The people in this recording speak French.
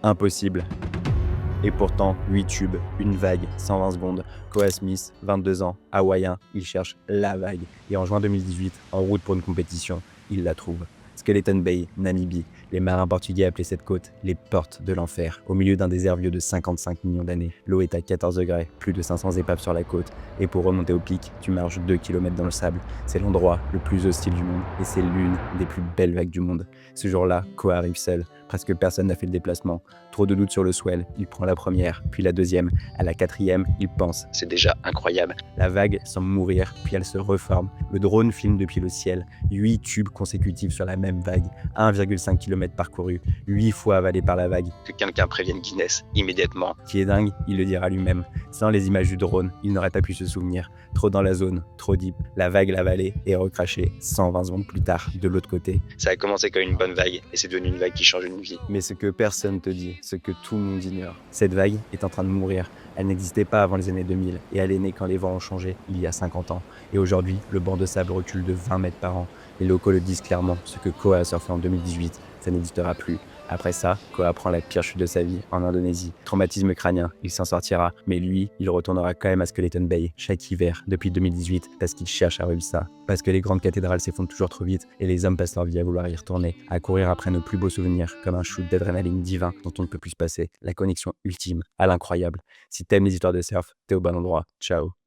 Impossible. Et pourtant, 8 tubes, une vague, 120 secondes. Koa Smith, 22 ans, hawaïen, il cherche la vague. Et en juin 2018, en route pour une compétition, il la trouve. Skeleton Bay, Namibie. Les marins portugais appelaient cette côte les portes de l'enfer. Au milieu d'un désert vieux de 55 millions d'années, l'eau est à 14 degrés, plus de 500 épaves sur la côte. Et pour remonter au pic, tu marches 2 km dans le sable. C'est l'endroit le plus hostile du monde et c'est l'une des plus belles vagues du monde. Ce jour-là, Koa arrive seul. Presque personne n'a fait le déplacement. Trop de doutes sur le swell, il prend la première, puis la deuxième. À la quatrième, il pense, c'est déjà incroyable. La vague semble mourir, puis elle se reforme. Le drone filme depuis le ciel. 8 tubes consécutifs sur la même vague. 1,5 km parcouru, 8 fois avalé par la vague. Que quelqu'un prévienne Guinness, immédiatement. Qui est dingue, il le dira lui-même. Sans les images du drone, il n'aurait pas pu se souvenir. Trop dans la zone, trop deep. La vague l'a avalé et recraché 120 secondes plus tard, de l'autre côté. Ça a commencé comme une bonne vague et c'est devenu une vague qui change une vie. Mais ce que personne te dit, ce que tout le monde ignore, cette vague est en train de mourir. Elle n'existait pas avant les années 2000 et elle est née quand les vents ont changé il y a 50 ans. Et aujourd'hui, le banc de sable recule de 20 mètres par an. Les locaux le disent clairement, ce que Koa a surfé en 2018, ça n'existera plus. Après ça, Koa prend la pire chute de sa vie en Indonésie. Traumatisme crânien, il s'en sortira. Mais lui, il retournera quand même à Skeleton Bay chaque hiver depuis 2018 parce qu'il cherche à revivre ça. Parce que les grandes cathédrales s'effondrent toujours trop vite et les hommes passent leur vie à vouloir y retourner, à courir après nos plus beaux souvenirs comme un shoot d'adrénaline divin dont on ne peut plus se passer. La connexion ultime à l'incroyable. Si t'aimes les histoires de surf, t'es au bon endroit. Ciao.